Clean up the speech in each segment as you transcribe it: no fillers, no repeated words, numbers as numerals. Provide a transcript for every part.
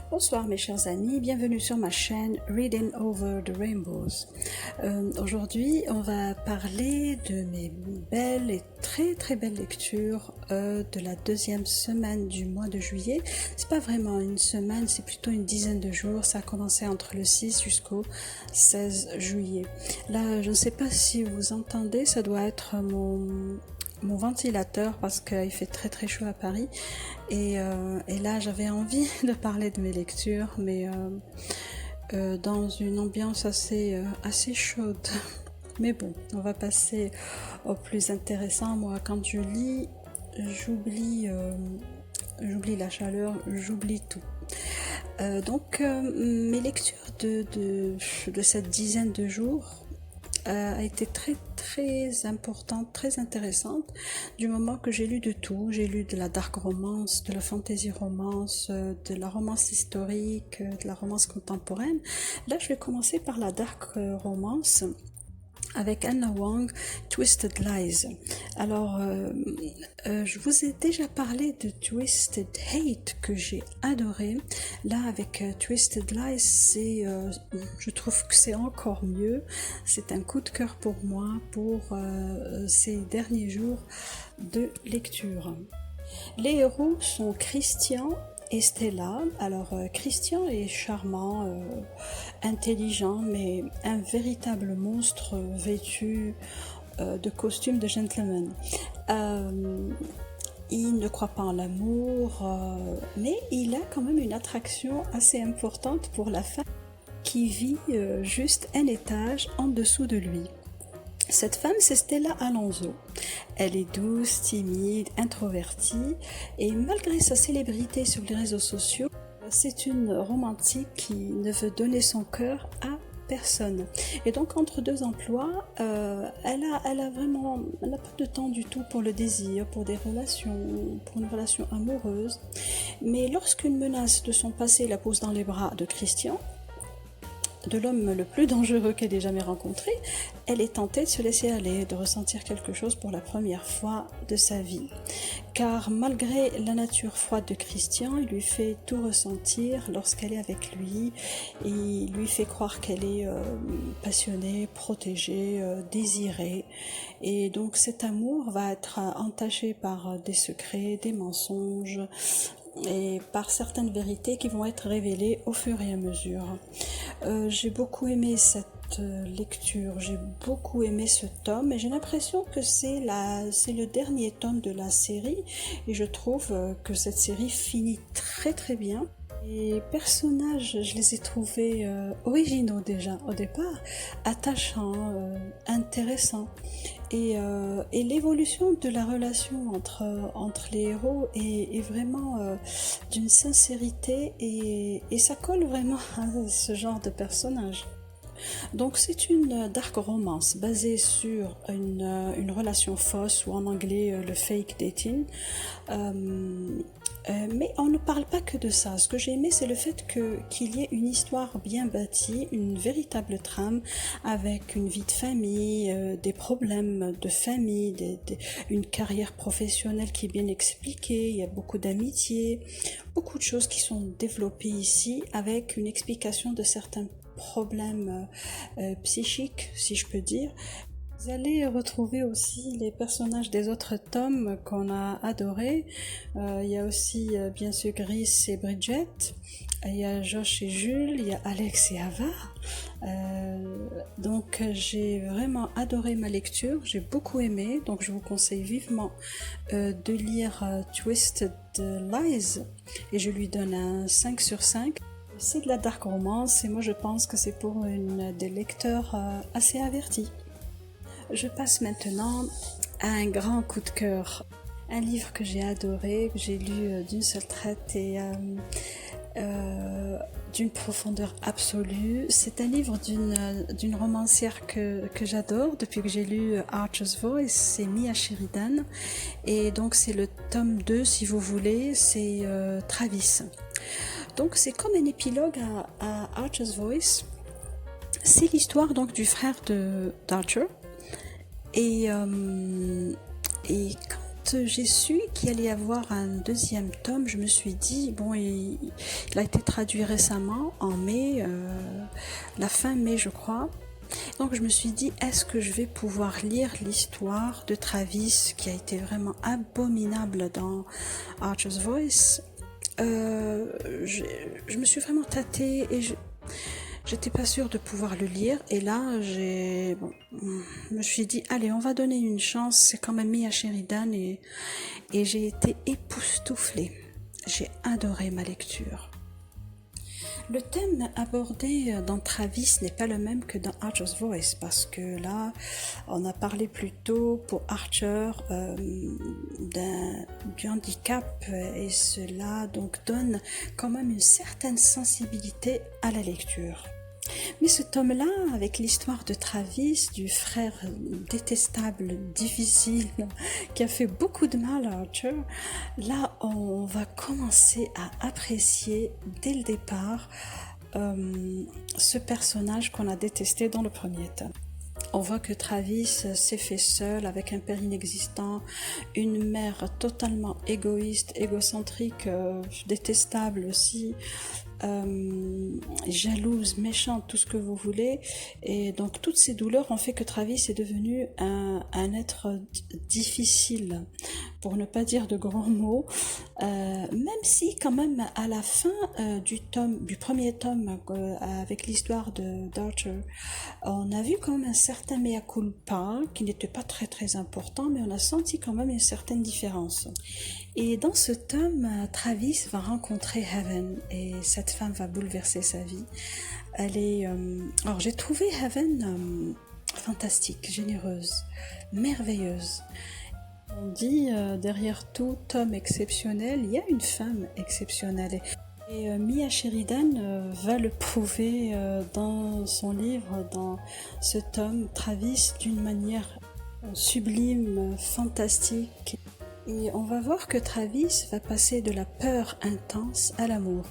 Bonsoir mes chers amis, bienvenue sur ma chaîne Reading Over the Rainbows. Aujourd'hui on va parler de mes belles et très belles lectures de la deuxième semaine du mois de juillet. C'est pas vraiment une semaine, c'est plutôt une dizaine de jours, ça a commencé entre le 6 jusqu'au 16 juillet. Là je ne sais pas si vous entendez, ça doit être mon ventilateur parce qu'il fait très chaud à Paris et là j'avais envie de parler de mes lectures mais dans une ambiance assez chaude. Mais bon, on va passer au plus intéressant. Moi quand je lis, j'oublie la chaleur, j'oublie tout. Donc mes lectures de cette dizaine de jours a été très importante, très intéressante, du moment que j'ai lu de tout. J'ai lu de la dark romance, de la fantasy romance, de la romance historique, de la romance contemporaine. Là, je vais commencer par la dark romance avec Anna Wong, Twisted Lies. Alors, je vous ai déjà parlé de Twisted Hate que j'ai adoré. Là, avec Twisted Lies, je trouve que c'est encore mieux. C'est un coup de cœur pour moi pour ces derniers jours de lecture. Les héros sont Christian et Stella. Alors Christian est charmant, intelligent, mais un véritable monstre vêtu de costume de gentleman. Il ne croit pas en l'amour, mais il a quand même une attraction assez importante pour la femme qui vit juste un étage en dessous de lui. Cette femme, c'est Stella Alonso. Elle est douce, timide, introvertie et malgré sa célébrité sur les réseaux sociaux, c'est une romantique qui ne veut donner son cœur à personne. Et donc entre deux emplois, elle a pas de temps du tout pour le désir, pour une relation amoureuse. Mais lorsqu'une menace de son passé la pose dans les bras de Christian, de l'homme le plus dangereux qu'elle ait jamais rencontré, elle est tentée de se laisser aller, de ressentir quelque chose pour la première fois de sa vie. Car malgré la nature froide de Christian, il lui fait tout ressentir lorsqu'elle est avec lui, et il lui fait croire qu'elle est passionnée, protégée, désirée. Et donc cet amour va être entaché par des secrets, des mensonges, et par certaines vérités qui vont être révélées au fur et à mesure. J'ai beaucoup aimé cette lecture, j'ai beaucoup aimé ce tome et j'ai l'impression que c'est le dernier tome de la série et je trouve que cette série finit très bien. Les personnages, je les ai trouvés originaux déjà au départ, attachants, intéressants. Et l'évolution de la relation entre les héros est vraiment d'une sincérité et ça colle vraiment à ce genre de personnage. Donc c'est une dark romance basée sur une relation fausse ou en anglais le fake dating. Mais on ne parle pas que de ça. Ce que j'ai aimé, c'est le fait qu'il y ait une histoire bien bâtie, une véritable trame avec une vie de famille, des problèmes de famille, une carrière professionnelle qui est bien expliquée. Il y a beaucoup d'amitié, beaucoup de choses qui sont développées ici avec une explication de certains problèmes psychiques, si je peux dire. Vous allez retrouver aussi les personnages des autres tomes qu'on a adorés. Il y a aussi bien sûr Gris et Bridget, il y a Josh et Jules, il y a Alex et Ava. Donc j'ai vraiment adoré ma lecture, j'ai beaucoup aimé, donc je vous conseille vivement de lire Twisted Lies et je lui donne un 5 sur 5. C'est de la dark romance et moi je pense que c'est pour des lecteurs assez avertis. Je passe maintenant à un grand coup de cœur. Un livre que j'ai adoré, que j'ai lu d'une seule traite et d'une profondeur absolue. C'est un livre d'une romancière que j'adore depuis que j'ai lu Archer's Voice, c'est Mia Sheridan. Et donc c'est le tome 2 si vous voulez, c'est Travis. Donc c'est comme un épilogue à Archer's Voice. C'est l'histoire donc du frère d'Archer. Et quand j'ai su qu'il allait y avoir un deuxième tome, je me suis dit, bon, il a été traduit récemment, en mai, la fin mai je crois. Donc je me suis dit, est-ce que je vais pouvoir lire l'histoire de Travis, qui a été vraiment abominable dans Archer's Voice. Je me suis vraiment tâtée et j'étais pas sûre de pouvoir le lire. Et là, je me suis dit, allez, on va donner une chance. C'est quand même Mia Sheridan et j'ai été époustouflée. J'ai adoré ma lecture. Le thème abordé dans Travis n'est pas le même que dans Archer's Voice, parce que là, on a parlé plutôt pour Archer du handicap, et cela donc donne quand même une certaine sensibilité à la lecture. Mais ce tome-là, avec l'histoire de Travis, du frère détestable, difficile, qui a fait beaucoup de mal à Archer, là on va commencer à apprécier dès le départ ce personnage qu'on a détesté dans le premier tome. On voit que Travis s'est fait seul avec un père inexistant, une mère totalement égoïste, égocentrique, détestable aussi, jalouse, méchante, tout ce que vous voulez. Et donc toutes ces douleurs ont fait que Travis est devenu un être difficile, pour ne pas dire de grands mots, même si quand même à la fin du premier tome, avec l'histoire d'Archer, on a vu quand même un certain mea culpa qui n'était pas très très important, mais on a senti quand même une certaine différence. Et dans ce tome, Travis va rencontrer Heaven, et cette femme va bouleverser sa vie. Alors j'ai trouvé Heaven fantastique, généreuse, merveilleuse. On dit derrière tout homme exceptionnel, il y a une femme exceptionnelle. Et Mia Sheridan va le prouver dans son livre, dans ce tome, Travis, d'une manière sublime, fantastique. Et on va voir que Travis va passer de la peur intense à l'amour.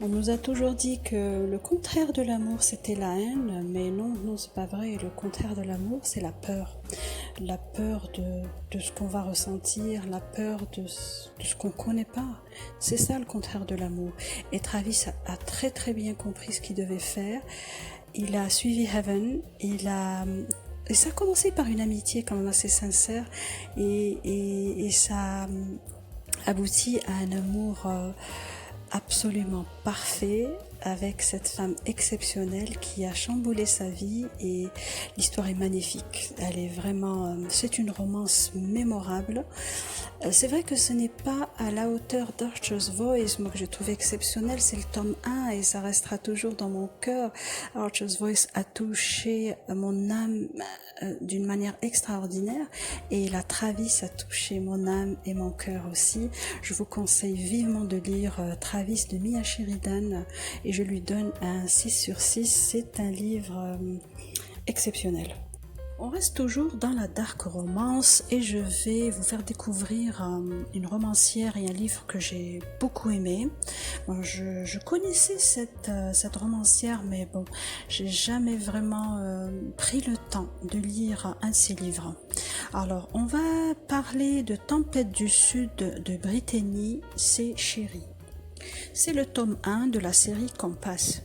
On nous a toujours dit que le contraire de l'amour c'était la haine, mais non, c'est pas vrai. Le contraire de l'amour c'est la peur. La peur de ce qu'on va ressentir, la peur de ce qu'on connaît pas. C'est ça le contraire de l'amour. Et Travis a très très bien compris ce qu'il devait faire. Il a suivi Heaven, et ça a commencé par une amitié quand même assez sincère, et ça aboutit à un amour absolument parfait avec cette femme exceptionnelle qui a chamboulé sa vie, et l'histoire est magnifique. Elle est vraiment, c'est une romance mémorable. C'est vrai que ce n'est pas à la hauteur d'Archer's Voice, moi que j'ai trouvé exceptionnel, c'est le tome 1 et ça restera toujours dans mon cœur. Archer's Voice a touché mon âme d'une manière extraordinaire, et la Travis a touché mon âme et mon cœur aussi. Je vous conseille vivement de lire Travis de Mia Sheridan, et je lui donne un 6 sur 6, c'est un livre exceptionnel. On reste toujours dans la dark romance, et je vais vous faire découvrir une romancière et un livre que j'ai beaucoup aimé. Bon, je connaissais cette romancière, mais bon, j'ai jamais vraiment pris le temps de lire un de ses livres. Alors, on va parler de Tempête du Sud de Brittany C. Sherry. C'est le tome 1 de la série Compass.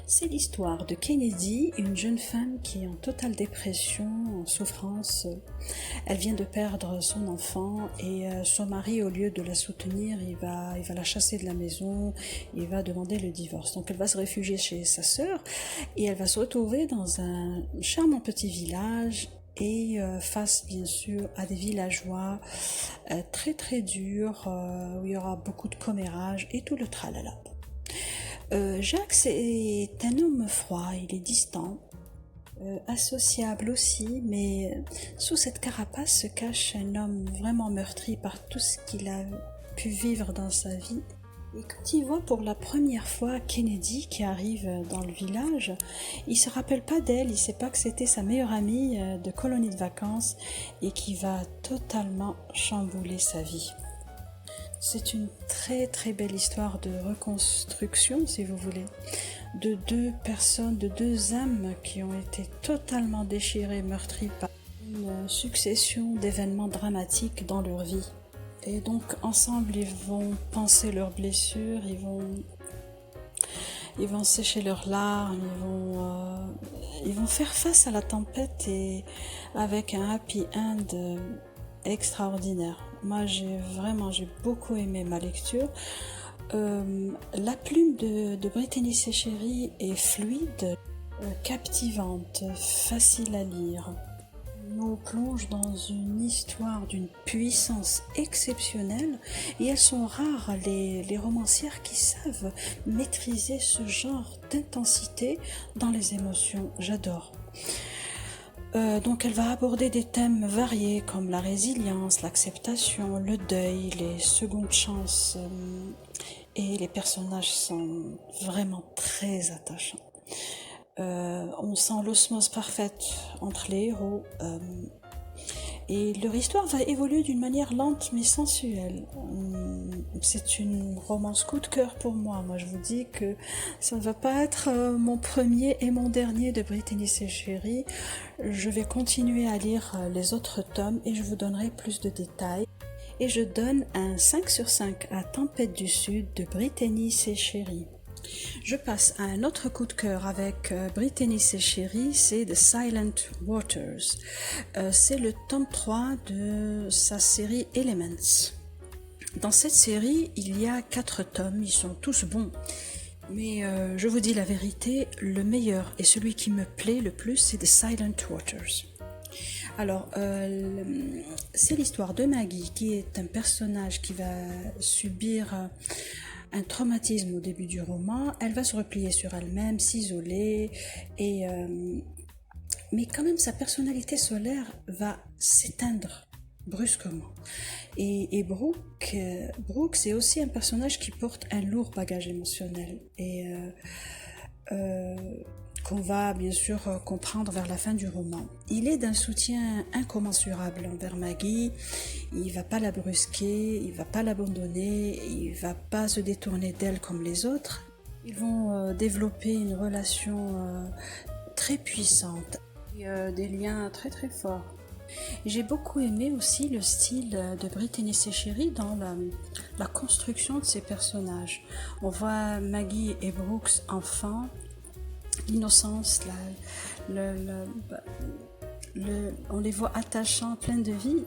C'est l'histoire de Kennedy, une jeune femme qui est en totale dépression, en souffrance. Elle vient de perdre son enfant, et son mari, au lieu de la soutenir, il va la chasser de la maison, il va demander le divorce. Donc elle va se réfugier chez sa sœur, et elle va se retrouver dans un charmant petit village, et face bien sûr à des villageois très très durs, où il y aura beaucoup de commérages et tout le tralala. Jacques est un homme froid, il est distant, associable aussi, mais sous cette carapace se cache un homme vraiment meurtri par tout ce qu'il a pu vivre dans sa vie. Et quand il voit pour la première fois Kennedy qui arrive dans le village, il se rappelle pas d'elle, il sait pas que c'était sa meilleure amie de colonie de vacances, et qui va totalement chambouler sa vie. C'est une très très belle histoire de reconstruction, si vous voulez, de deux personnes, de deux âmes qui ont été totalement déchirées, meurtries par une une succession d'événements dramatiques dans leur vie. Et donc ensemble, ils vont penser leurs blessures, ils vont sécher leurs larmes, ils vont faire face à la tempête et avec un happy end extraordinaire. Moi, j'ai beaucoup aimé ma lecture. La plume de Brittany Sechéry est fluide, captivante, facile à lire. Nous plonge dans une histoire d'une puissance exceptionnelle et elles sont rares les romancières qui savent maîtriser ce genre d'intensité dans les émotions. J'adore. Donc elle va aborder des thèmes variés comme la résilience, l'acceptation, le deuil, les secondes chances et les personnages sont vraiment très attachants. On sent l'osmose parfaite entre les héros et leur histoire va évoluer d'une manière lente mais sensuelle. C'est une romance coup de cœur pour moi. Moi je vous dis que ça ne va pas être mon premier et mon dernier de Brittany Sechéry. Je vais continuer à lire les autres tomes et je vous donnerai plus de détails. Et je donne un 5 sur 5 à Tempête du Sud de Brittany Sechéry. Je passe à un autre coup de cœur avec Brittany Sechéry, c'est The Silent Waters. C'est le tome 3 de sa série Elements. Dans cette série, il y a 4 tomes, ils sont tous bons. Mais je vous dis la vérité, le meilleur et celui qui me plaît le plus, c'est The Silent Waters. Alors, c'est l'histoire de Maggie, qui est un personnage qui va subir un traumatisme au début du roman. Elle va se replier sur elle-même, s'isoler, mais quand même sa personnalité solaire va s'éteindre brusquement. Et Brooke, c'est aussi un personnage qui porte un lourd bagage émotionnel et qu'on va bien sûr comprendre vers la fin du roman. Il est d'un soutien incommensurable envers Maggie, il va pas la brusquer, il va pas l'abandonner, il va pas se détourner d'elle comme les autres. Ils vont développer une relation très puissante et des liens très très forts. J'ai beaucoup aimé aussi le style de Brittany Sechéry dans la construction de ses personnages. On voit Maggie et Brooks enfants, l'innocence, on les voit attachants, pleins de vie,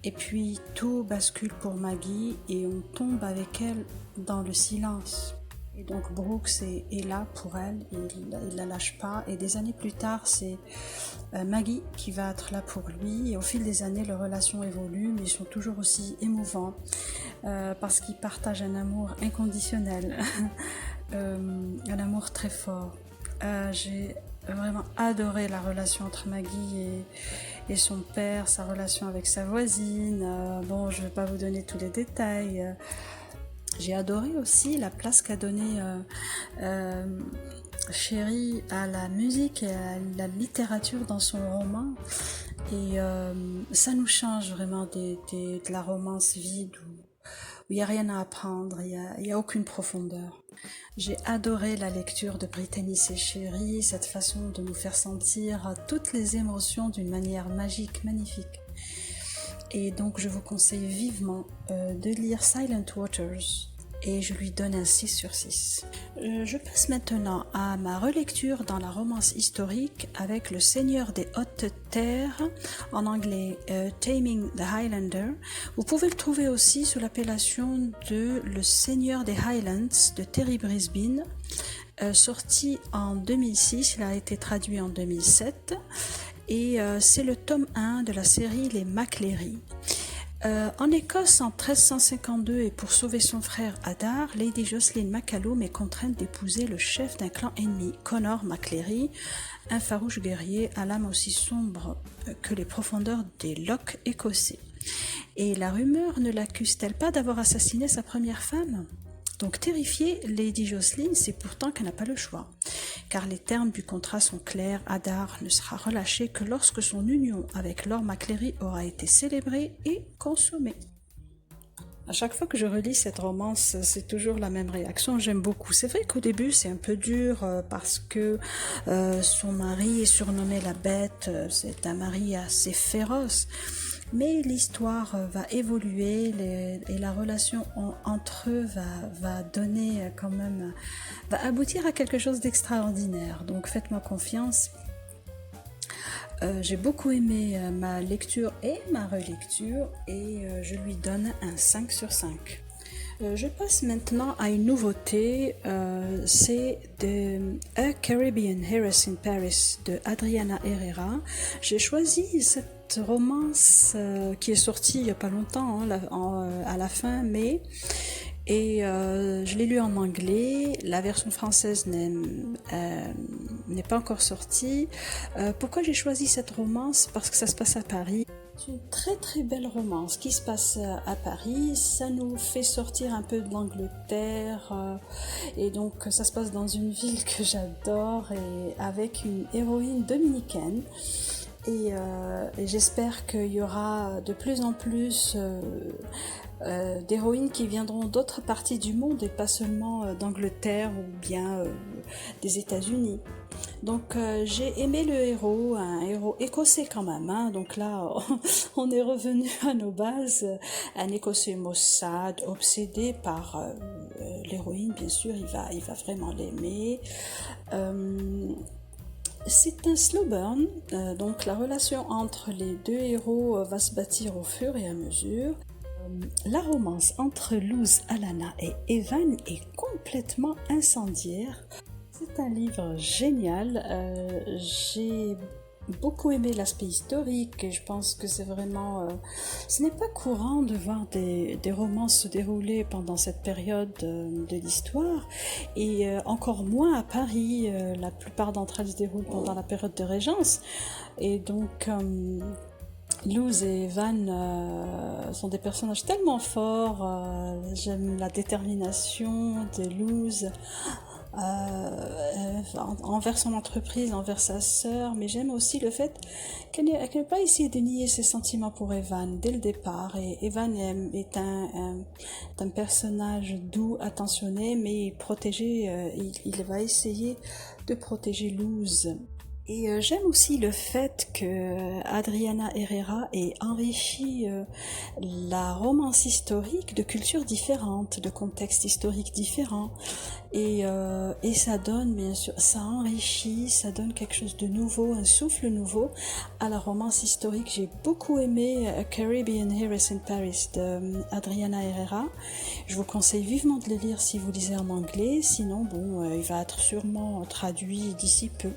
et puis tout bascule pour Maggie et on tombe avec elle dans le silence. Et donc Brooks est là pour elle, il la lâche pas, et des années plus tard c'est Maggie qui va être là pour lui, et au fil des années leurs relations évoluent, mais ils sont toujours aussi émouvants parce qu'ils partagent un amour inconditionnel. Un amour très fort. J'ai vraiment adoré la relation entre Maggie et son père, sa relation avec sa voisine. Bon, je ne vais pas vous donner tous les détails. J'ai adoré aussi la place qu'a donnée Chérie à la musique et à la littérature dans son roman. Et ça nous change vraiment de la romance vide où il n'y a rien à apprendre, il n'y a aucune profondeur. J'ai adoré la lecture de Brittany Sechéry, cette façon de nous faire sentir toutes les émotions d'une manière magique, magnifique. Et donc je vous conseille vivement de lire Silent Waters et je lui donne un 6 sur 6. Je passe maintenant à ma relecture dans la romance historique avec Le Seigneur des Hautes Terres, en anglais Taming the Highlander. Vous pouvez le trouver aussi sous l'appellation de Le Seigneur des Highlands de Terry Brisbane, sorti en 2006, il a été traduit en 2007 et c'est le tome 1 de la série Les Macleary. En Écosse en 1352 et pour sauver son frère Adar, Lady Jocelyn MacCallum est contrainte d'épouser le chef d'un clan ennemi, Conor MacLeary, un farouche guerrier à l'âme aussi sombre que les profondeurs des lochs écossais. Et la rumeur ne l'accuse-t-elle pas d'avoir assassiné sa première femme ? Donc terrifiée, Lady Jocelyn sait pourtant qu'elle n'a pas le choix, car les termes du contrat sont clairs, Adar ne sera relâché que lorsque son union avec Lord MacLeary aura été célébrée et consommée. À chaque fois que je relis cette romance, c'est toujours la même réaction. J'aime beaucoup. C'est vrai qu'au début, c'est un peu dur parce que son mari est surnommé la bête. C'est un mari assez féroce. Mais l'histoire va évoluer et la relation entre eux va donner quand même, va aboutir à quelque chose d'extraordinaire. Donc faites-moi confiance. J'ai beaucoup aimé ma lecture et ma relecture et je lui donne un 5 sur 5. Je passe maintenant à une nouveauté, c'est A Caribbean Heiress in Paris de Adriana Herrera. J'ai choisi cette romance qui est sortie il n'y a pas longtemps, à la fin mai. Et je l'ai lu en anglais, la version française n'est pas encore sortie. Pourquoi j'ai choisi cette romance? Parce que ça se passe à Paris. C'est une très très belle romance qui se passe à Paris. Ça nous fait sortir un peu de l'Angleterre. Et donc ça se passe dans une ville que j'adore et avec une héroïne dominicaine. Et j'espère qu'il y aura de plus en plus d'héroïnes qui viendront d'autres parties du monde et pas seulement d'Angleterre ou bien des États-Unis. Donc j'ai aimé le héros, un héros écossais quand même, hein. Donc là on est revenu à nos bases, un écossais maussade, obsédé par l'héroïne, bien sûr, il va vraiment l'aimer. C'est un slow burn, donc la relation entre les deux héros va se bâtir au fur et à mesure. La romance entre Luz, Alana et Evan est complètement incendiaire. C'est un livre génial, j'ai beaucoup aimé l'aspect historique et je pense que c'est vraiment... ce n'est pas courant de voir des romances se dérouler pendant cette période de l'histoire et encore moins à Paris, la plupart d'entre elles se déroulent pendant la période de Régence et donc... Luz et Evan sont des personnages tellement forts, j'aime la détermination de Luz envers son entreprise, envers sa sœur, mais j'aime aussi le fait qu'elle n'ait pas essayé de nier ses sentiments pour Evan dès le départ. Et Evan est un personnage doux, attentionné, mais protégé, il va essayer de protéger Luz. Et j'aime aussi le fait que Adriana Herrera ait enrichi la romance historique de cultures différentes, de contextes historiques différents. Et ça donne, bien sûr, ça enrichit, ça donne quelque chose de nouveau, un souffle nouveau à la romance historique. J'ai beaucoup aimé A Caribbean Heiress in Paris de Adriana Herrera. Je vous conseille vivement de le lire si vous lisez en anglais, sinon bon, il va être sûrement traduit d'ici peu.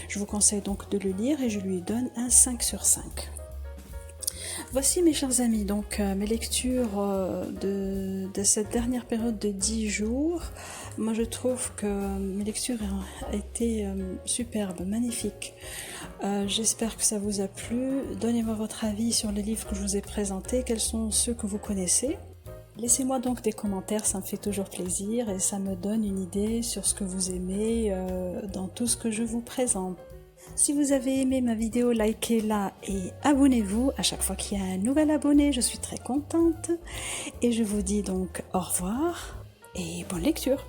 Je vous conseille donc de le lire et je lui donne un 5 sur 5. Voici mes chers amis, donc mes lectures de cette dernière période de 10 jours. Moi je trouve que mes lectures ont été superbes, magnifiques. J'espère que ça vous a plu. Donnez-moi votre avis sur les livres que je vous ai présentés, quels sont ceux que vous connaissez. Laissez-moi donc des commentaires, ça me fait toujours plaisir et ça me donne une idée sur ce que vous aimez dans tout ce que je vous présente. Si vous avez aimé ma vidéo, likez-la et abonnez-vous. À chaque fois qu'il y a un nouvel abonné, je suis très contente. Et je vous dis donc au revoir et bonne lecture.